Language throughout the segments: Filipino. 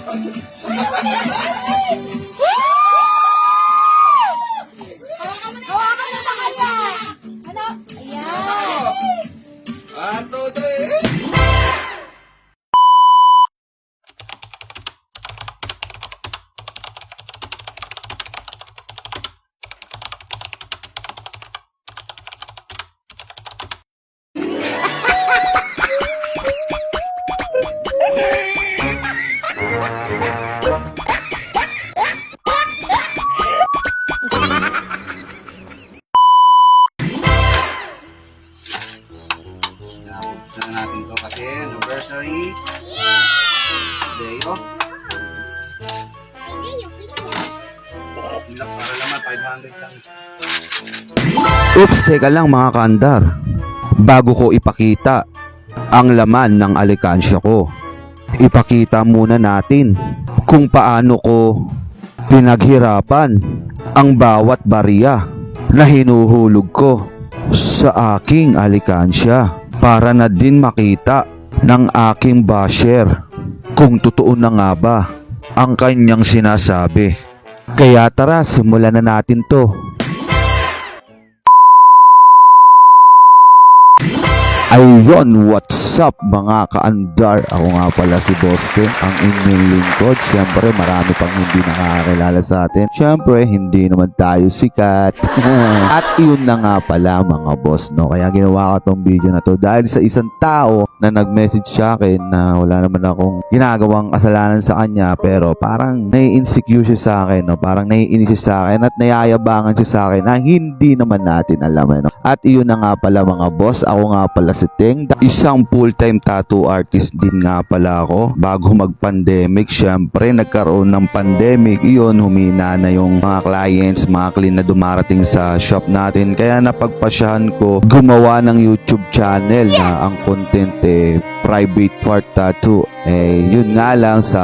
Hawakan mo sa kanya. Ano? Ayan. 1, 2, 3. Buksan na natin to kasi anniversary. Day, oh. Ilak para naman, 500 lang. Oops, teka lang mga kaandar. Bago ko ipakita ang laman ng alikansya ko, ipakita muna natin kung paano ko pinaghirapan ang bawat barya na hinuhulog ko sa aking alikansya para na din makita ng aking basher kung totoo na nga ba ang kanyang sinasabi. Kaya tara, simulan na natin to. Ayun, what's up mga kaandar? Ako nga pala si Boste, ang inyong lingkod. Siyempre, marami pang hindi nakakakilala sa atin. Siyempre, hindi naman tayo sikat. At yun na nga pala mga boss, no? Kaya ginawa ko tong video na to dahil sa isang tao na nag-message sa akin na wala naman akong ginagawang kasalanan sa kanya, pero parang nai-insecure siya sa akin, no? Parang naiinis siya sa akin at nayayabangan siya sa akin na hindi naman natin alam, no? At yun na nga pala mga boss, ako nga pala si Teng, isang full-time tattoo artist din nga pala ako. Bago mag-pandemic, syempre nagkaroon ng pandemic, iyon humina na yung mga clients, mga clean na dumarating sa shop natin. Kaya napagpasyahan ko gumawa ng YouTube channel na ang content private part tattoo. Yun nga lang sa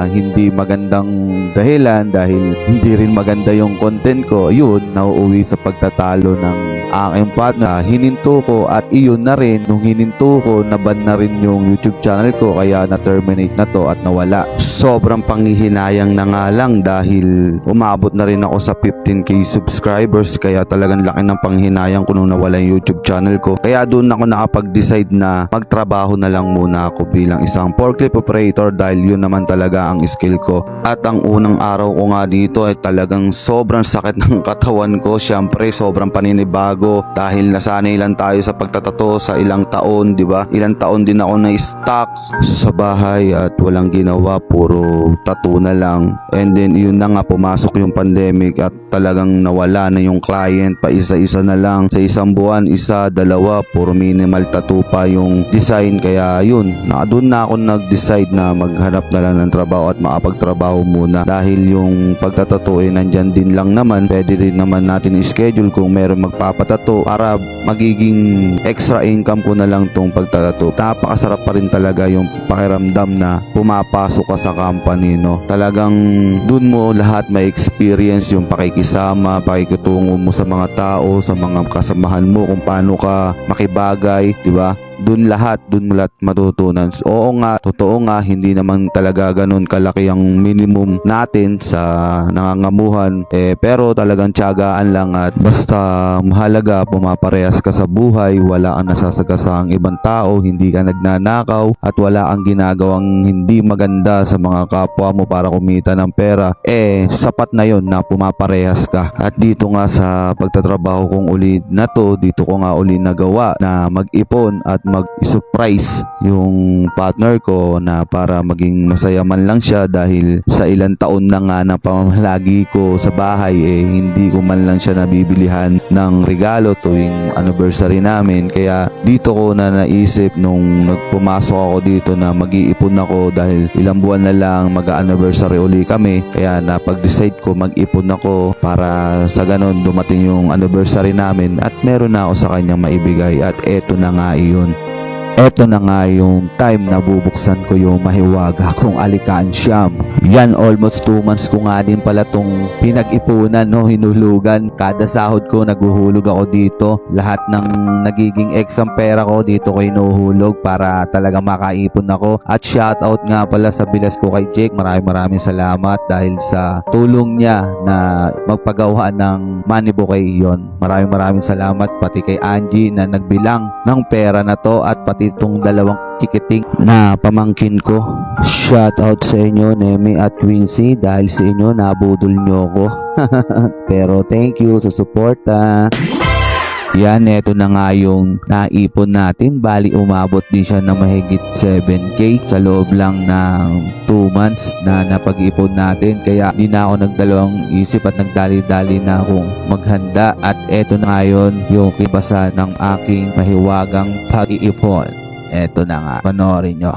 hindi magandang dahilan, dahil hindi rin maganda yung content ko, yun nauuwi sa pagtatalo ng aking partner. Hininto ko at iyon na rin, nung hininto ko, naban na rin yung YouTube channel ko, kaya na-terminate na to at nawala. Sobrang panghihinayang na nga lang dahil umabot na rin ako sa 15k subscribers, kaya talagang laki ng panghihinayang ko nung nawala yung YouTube channel ko. Kaya doon ako nakapag-decide na magtrabaho na lang muna ako bilang isang forklift operator, dahil yun naman talaga ang skill ko. At ang unang araw ko nga dito ay talagang sobrang sakit ng katawan ko. Syempre sobrang paninibago dahil nasanay lang tayo sa pagtatato sa ilang taon, di ba? Ilang taon din ako na-stuck sa bahay at walang ginawa, puro tattoo na lang. And then yun na nga, pumasok yung pandemic at talagang nawala na yung client, pa isa-isa na lang. Sa isang buwan, isa, dalawa, puro minimal tattoo pa yung design. Kaya yun, doon na ako nag-decide na maghanap na lang ng trabaho at makapagtrabaho muna, dahil yung pagtatato nandyan din lang naman. Pwede rin naman natin i-schedule kung meron magpapatato para magiging extra income ko na lang tong pagtatato. Napakasarap pa rin talaga yung pakiramdam na pumapasok ka sa company, no? Talagang dun mo lahat may experience, yung pakikisama, pakikutungo mo sa mga tao, sa mga kasamahan mo, kung paano ka makibagay, di ba? Doon mo lahat matutunan. Oo nga, totoo nga, hindi naman talaga ganun kalaki ang minimum natin sa nangangamuhan. Pero talagang tiyagaan lang, at basta mahalaga, pumaparehas ka sa buhay, wala kang nasasagasang ibang tao, hindi ka nagnanakaw, at wala kang ginagawang hindi maganda sa mga kapwa mo para kumita ng pera. Sapat na yon na pumaparehas ka. At dito nga sa pagtatrabaho kong uli na to, dito ko nga uli nagawa na mag-ipon at mag-surprise yung partner ko, na para maging masaya man lang siya, dahil sa ilang taon na nga na pamamalagi ko sa bahay, hindi ko man lang siya nabibilihan ng regalo tuwing anniversary namin. Kaya dito ko na naisip nung nagpumasok ako dito na mag-iipon ako, dahil ilang buwan na lang mag-anniversary uli kami. Kaya napag-decide ko mag-ipon ako para sa ganon dumating yung anniversary namin at meron na ako sa kanyang maibigay, at eto na nga iyon. eto na nga yung time na bubuksan ko yung mahiwaga kong alikansiyam. Yan, almost 2 months ko nga din pala tong pinag-ipunan, no, hinulugan. Kada sahod ko naguhulog ako dito. Lahat ng nagiging exam pera ko dito ko hinuhulog para talaga makaipon ako. At shoutout nga pala sa bilas ko kay Jake. Maraming salamat dahil sa tulong niya na magpagawa ng money bouquet yon. Maraming salamat pati kay Angie na nagbilang ng pera na to at pati itong dalawang tikiting na pamangkin ko. Shoutout sa inyo, Nemi at Quincy, dahil sa inyo nabudol nyo ko. Pero thank you sa suporta. Yan, eto na nga yung naipon natin. Bali, umabot din siya na mahigit 7K sa loob lang ng 2 months na napag-ipon natin. Kaya di na ako nagdalawang isip at nagdali-dali na akong maghanda. At eto na ngayon yung kibasa ng aking mahiwagang pag-iipon. Eto na nga, panoorin nyo.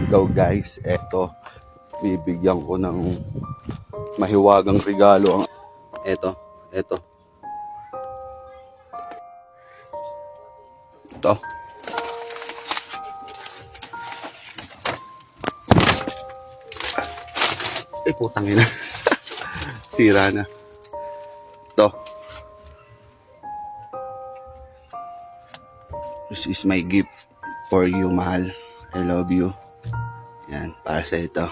Go guys, eto. Bibigyan ko ng mahiwagang regalo. Eto. Ito. Putang ina. Tira na. Ito. This is my gift for you, mahal. I love you. Yan, para sa ito.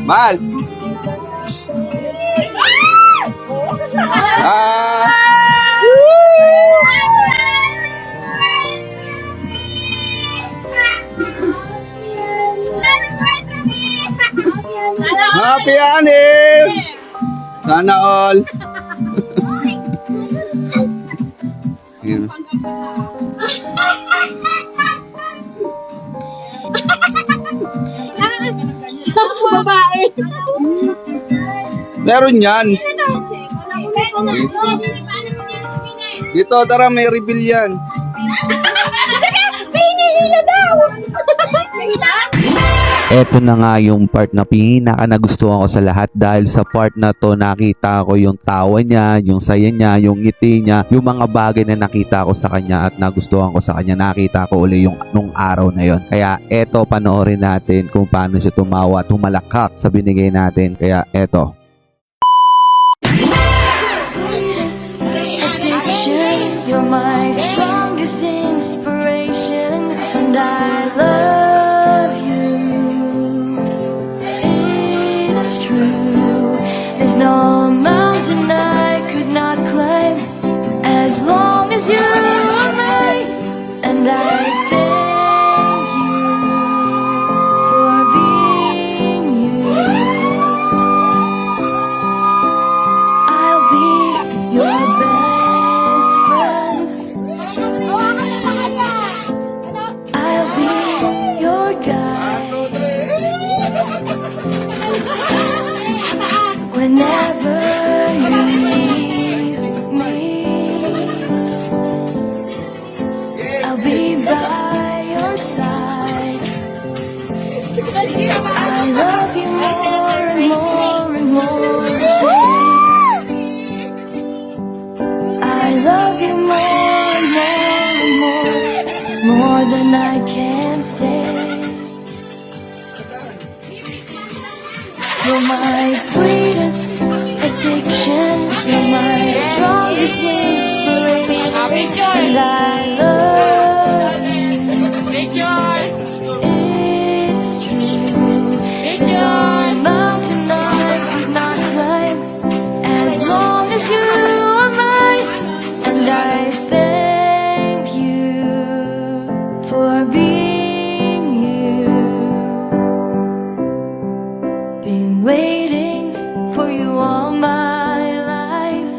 Mahal! Happy Anil! Sana all! Yan. Babae. Meron yan. Dito, tara, may reveal yan. May hinihila daw. Eto na nga yung part na pinaka nagustuhan ko sa lahat dahil sa part na to nakita ko yung tawa niya, yung saya niya, yung ngiti niya, yung mga bagay na nakita ko sa kanya at nagustuhan ko sa kanya. Nakita ko uli yung nung araw na yon. Kaya eto, panoorin natin kung paano siya tumawa at humalakhak sa binigay natin. Kaya eto. You're my strongest inspiration, and I love you. It's true. There's no mountain I could not climb as long as you are mine, and I thank you for being you. I'll be your best friend. I'll be your guide whenever you need me. I'll be by your side. I love you more and more and more each day. I love you more and more and more than I can say. You're my sweetest addiction. You're my strongest inspiration. And I love you. It's true. There's no mountain I could not climb as long as you are mine. And I thank you for being you. Been waiting for you all my life.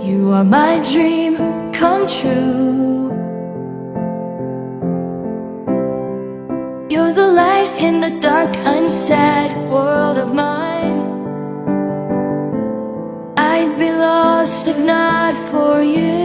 You are my dream come true. You're the light in the dark, unsad world of mine. be lost if not for you.